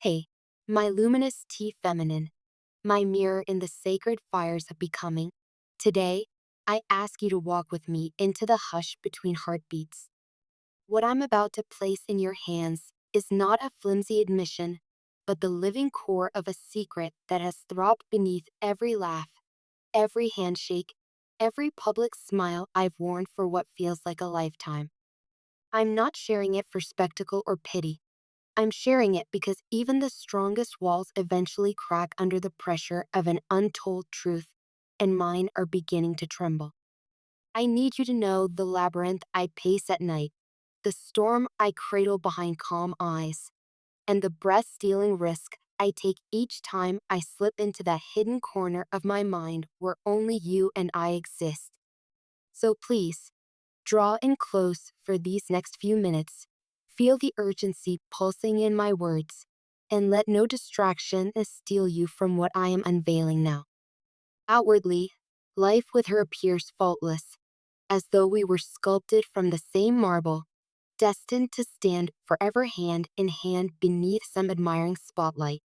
Hey, my luminous tea feminine, my mirror in the sacred fires of becoming. Today, I ask you to walk with me into the hush between heartbeats. What I'm about to place in your hands is not a flimsy admission, but the living core of a secret that has throbbed beneath every laugh, every handshake, every public smile I've worn for what feels like a lifetime. I'm not sharing it for spectacle or pity. I'm sharing it because even the strongest walls eventually crack under the pressure of an untold truth, and mine are beginning to tremble. I need you to know the labyrinth I pace at night, the storm I cradle behind calm eyes, and the breath stealing risk I take each time I slip into that hidden corner of my mind where only you and I exist. So please, draw in close for these next few minutes. Feel the urgency pulsing in my words, and let no distraction steal you from what I am unveiling now. Outwardly, life with her appears faultless, as though we were sculpted from the same marble, destined to stand forever hand in hand beneath some admiring spotlight.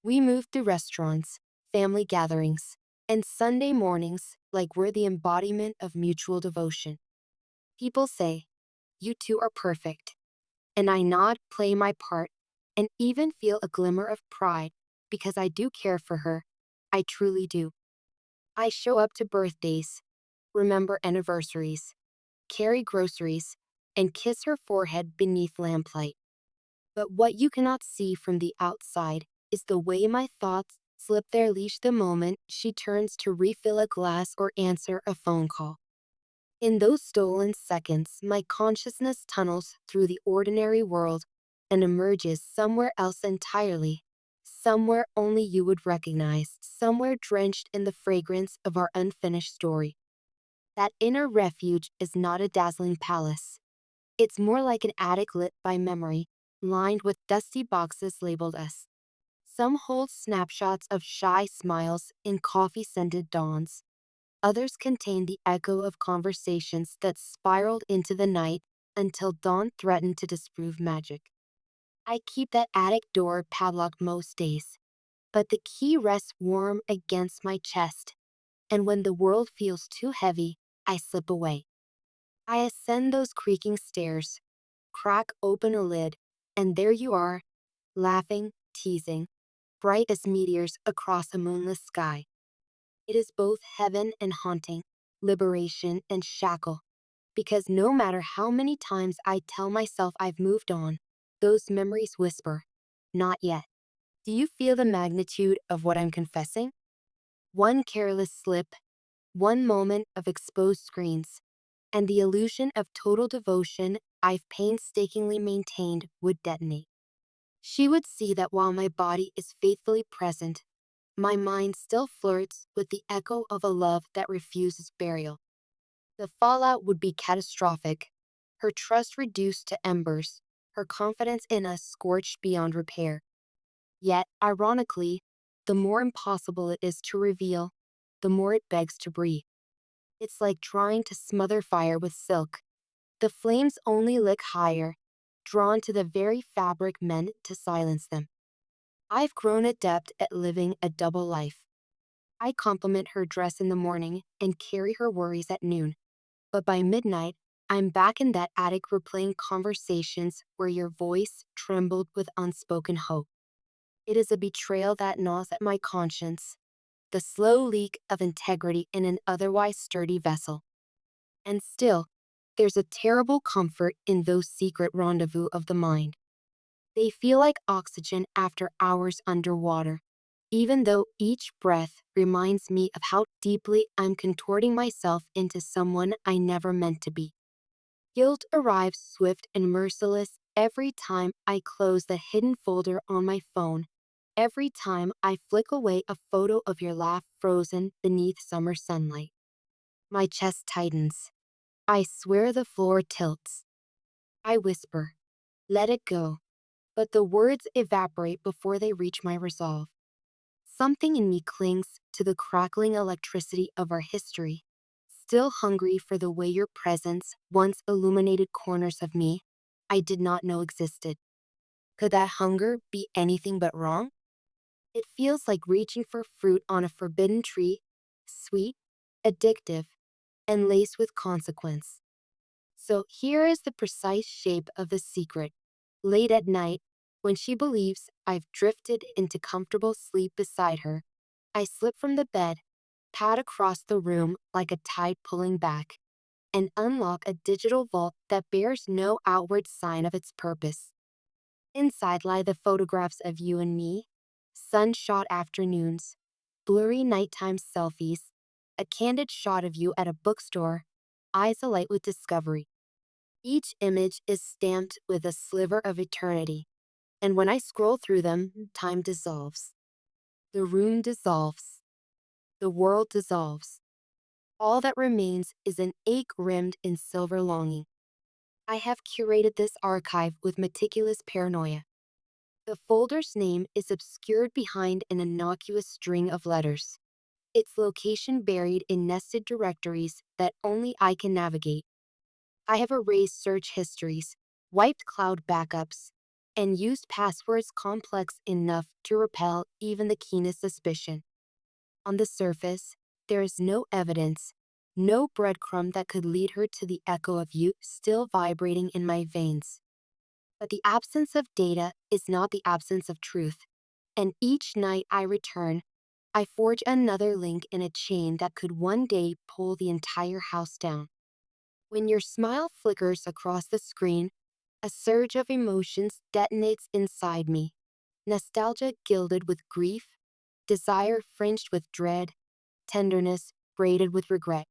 We move through restaurants, family gatherings, and Sunday mornings like we're the embodiment of mutual devotion. People say, "You two are perfect," and I nod, play my part, and even feel a glimmer of pride because I do care for her. I truly do. I show up to birthdays, remember anniversaries, carry groceries, and kiss her forehead beneath lamplight. But what you cannot see from the outside is the way my thoughts slip their leash the moment she turns to refill a glass or answer a phone call. In those stolen seconds, my consciousness tunnels through the ordinary world and emerges somewhere else entirely. Somewhere only you would recognize, somewhere drenched in the fragrance of our unfinished story. That inner refuge is not a dazzling palace. It's more like an attic lit by memory, lined with dusty boxes labeled us. Some hold snapshots of shy smiles in coffee scented dawns. Others contain the echo of conversations that spiraled into the night until dawn threatened to disprove magic. I keep that attic door padlocked most days, but the key rests warm against my chest, and when the world feels too heavy, I slip away. I ascend those creaking stairs, crack open a lid, and there you are, laughing, teasing, bright as meteors across a moonless sky. It is both heaven and haunting, liberation and shackle, because no matter how many times I tell myself I've moved on, those memories whisper, "Not yet." Do you feel the magnitude of what I'm confessing? One careless slip, one moment of exposed screens, and the illusion of total devotion I've painstakingly maintained would detonate. She would see that while my body is faithfully present, my mind still flirts with the echo of a love that refuses burial. The fallout would be catastrophic, her trust reduced to embers, her confidence in us scorched beyond repair. Yet, ironically, the more impossible it is to reveal, the more it begs to breathe. It's like trying to smother fire with silk. The flames only lick higher, drawn to the very fabric meant to silence them. I've grown adept at living a double life. I compliment her dress in the morning and carry her worries at noon. But by midnight, I'm back in that attic replaying conversations where your voice trembled with unspoken hope. It is a betrayal that gnaws at my conscience, the slow leak of integrity in an otherwise sturdy vessel. And still, there's a terrible comfort in those secret rendezvous of the mind. They feel like oxygen after hours underwater, even though each breath reminds me of how deeply I'm contorting myself into someone I never meant to be. Guilt arrives swift and merciless every time I close the hidden folder on my phone, every time I flick away a photo of your laugh frozen beneath summer sunlight. My chest tightens. I swear the floor tilts. I whisper, "Let it go," but the words evaporate before they reach my resolve. Something in me clings to the crackling electricity of our history, still hungry for the way your presence once illuminated corners of me I did not know existed. Could that hunger be anything but wrong? It feels like reaching for fruit on a forbidden tree, sweet, addictive, and laced with consequence. So here is the precise shape of the secret. Late at night, when she believes I've drifted into comfortable sleep beside her, I slip from the bed, pad across the room like a tide pulling back, and unlock a digital vault that bears no outward sign of its purpose. Inside lie the photographs of you and me, sun-shot afternoons, blurry nighttime selfies, a candid shot of you at a bookstore, eyes alight with discovery. Each image is stamped with a sliver of eternity, and when I scroll through them, time dissolves. The room dissolves. The world dissolves. All that remains is an ache rimmed in silver longing. I have curated this archive with meticulous paranoia. The folder's name is obscured behind an innocuous string of letters, its location buried in nested directories that only I can navigate. I have erased search histories, wiped cloud backups, and used passwords complex enough to repel even the keenest suspicion. On the surface, there is no evidence, no breadcrumb that could lead her to the echo of you still vibrating in my veins. But the absence of data is not the absence of truth, and each night I return, I forge another link in a chain that could one day pull the entire house down. When your smile flickers across the screen, a surge of emotions detonates inside me. Nostalgia gilded with grief, desire fringed with dread, tenderness braided with regret.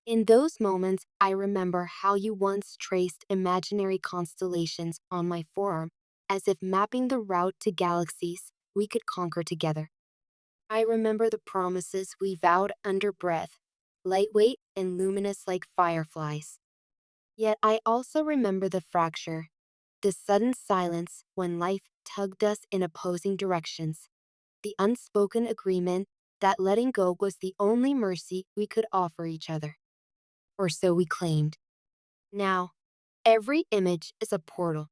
In those moments, I remember how you once traced imaginary constellations on my forearm, as if mapping the route to galaxies we could conquer together. I remember the promises we vowed under breath, lightweight and luminous like fireflies. Yet I also remember the fracture, the sudden silence when life tugged us in opposing directions, the unspoken agreement that letting go was the only mercy we could offer each other. Or so we claimed. Now, every image is a portal.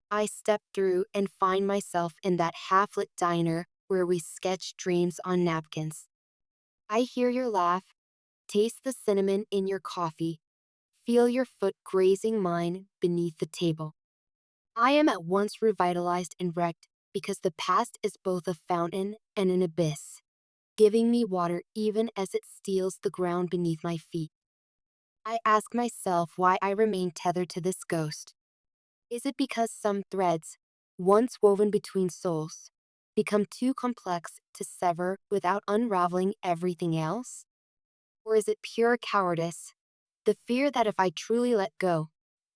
I step through and find myself in that half-lit diner where we sketch dreams on napkins. I hear your laugh, taste the cinnamon in your coffee, feel your foot grazing mine beneath the table. I am at once revitalized and wrecked because the past is both a fountain and an abyss, giving me water even as it steals the ground beneath my feet. I ask myself why I remain tethered to this ghost. Is it because some threads, once woven between souls, become too complex to sever without unraveling everything else? Or is it pure cowardice, the fear that if I truly let go,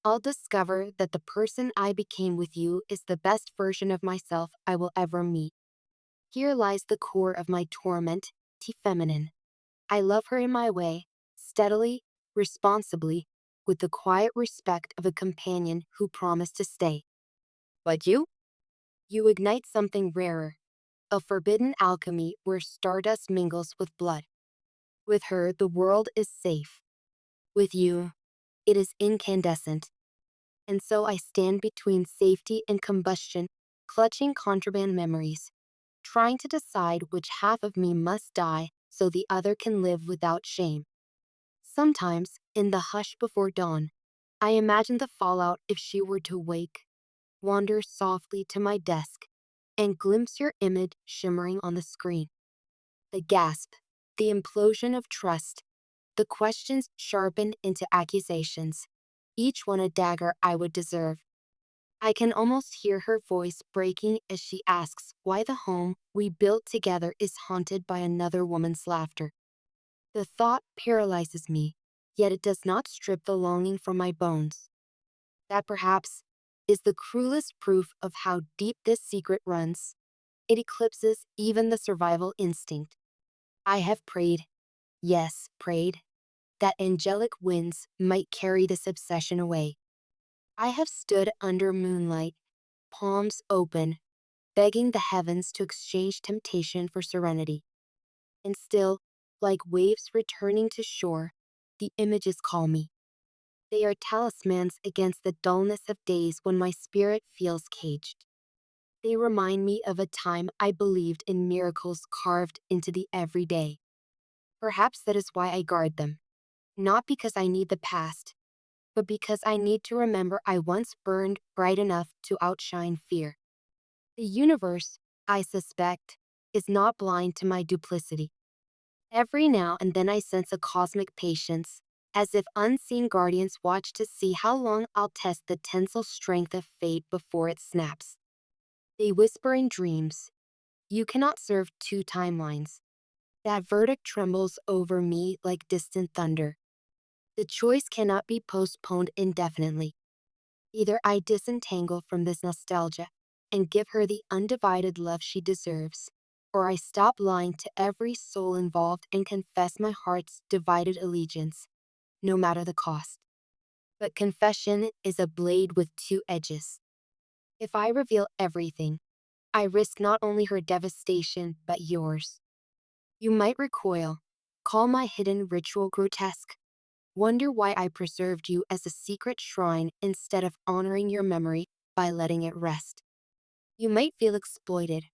I'll discover that the person I became with you is the best version of myself I will ever meet? Here lies the core of my torment, T feminine. I love her in my way, steadily, responsibly, with the quiet respect of a companion who promised to stay. But you? You ignite something rarer, a forbidden alchemy where stardust mingles with blood. With her, the world is safe. With you, it is incandescent. And so I stand between safety and combustion, clutching contraband memories, trying to decide which half of me must die so the other can live without shame. Sometimes, in the hush before dawn, I imagine the fallout if she were to wake, wander softly to my desk, and glimpse your image shimmering on the screen. The gasp, the implosion of trust, the questions sharpened into accusations, each one a dagger I would deserve. I can almost hear her voice breaking as she asks why the home we built together is haunted by another woman's laughter. The thought paralyzes me, yet it does not strip the longing from my bones. That perhaps is the cruelest proof of how deep this secret runs. It eclipses even the survival instinct. I have prayed, yes, prayed, that angelic winds might carry this obsession away. I have stood under moonlight, palms open, begging the heavens to exchange temptation for serenity. And still, like waves returning to shore, the images call me. They are talismans against the dullness of days when my spirit feels caged. They remind me of a time I believed in miracles carved into the everyday. Perhaps that is why I guard them. Not because I need the past, but because I need to remember I once burned bright enough to outshine fear. The universe, I suspect, is not blind to my duplicity. Every now and then I sense a cosmic patience, as if unseen guardians watch to see how long I'll test the tensile strength of fate before it snaps. They whisper in dreams, "You cannot serve two timelines." That verdict trembles over me like distant thunder. The choice cannot be postponed indefinitely. Either I disentangle from this nostalgia and give her the undivided love she deserves, or I stop lying to every soul involved and confess my heart's divided allegiance, no matter the cost. But confession is a blade with two edges. If I reveal everything, I risk not only her devastation, but yours. You might recoil, call my hidden ritual grotesque, wonder why I preserved you as a secret shrine instead of honoring your memory by letting it rest. You might feel exploited,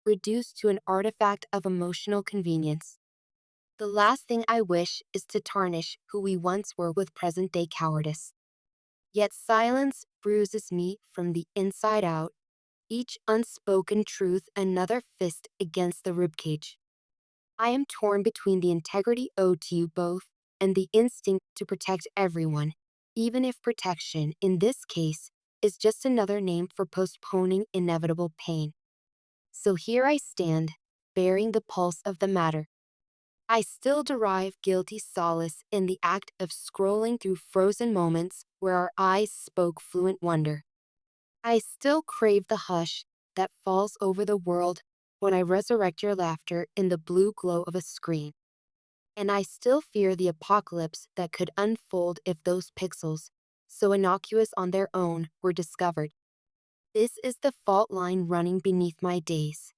reduced to an artifact of emotional convenience. The last thing I wish is to tarnish who we once were with present day cowardice. Yet silence bruises me from the inside out, each unspoken truth another fist against the ribcage. I am torn between the integrity owed to you both and the instinct to protect everyone, even if protection, in this case, is just another name for postponing inevitable pain. So here I stand, bearing the pulse of the matter. I still derive guilty solace in the act of scrolling through frozen moments where our eyes spoke fluent wonder. I still crave the hush that falls over the world when I resurrect your laughter in the blue glow of a screen. And I still fear the apocalypse that could unfold if those pixels, so innocuous on their own, were discovered. This is the fault line running beneath my days.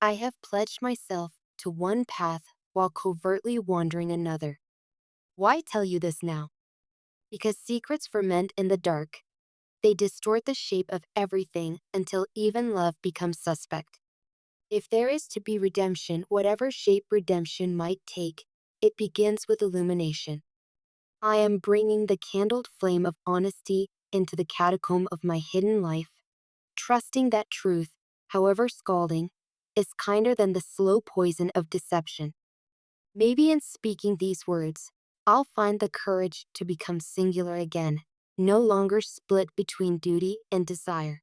I have pledged myself to one path while covertly wandering another. Why tell you this now? Because secrets ferment in the dark. They distort the shape of everything until even love becomes suspect. If there is to be redemption, whatever shape redemption might take, it begins with illumination. I am bringing the candled flame of honesty into the catacomb of my hidden life, trusting that truth, however scalding, is kinder than the slow poison of deception. Maybe in speaking these words, I'll find the courage to become singular again, no longer split between duty and desire.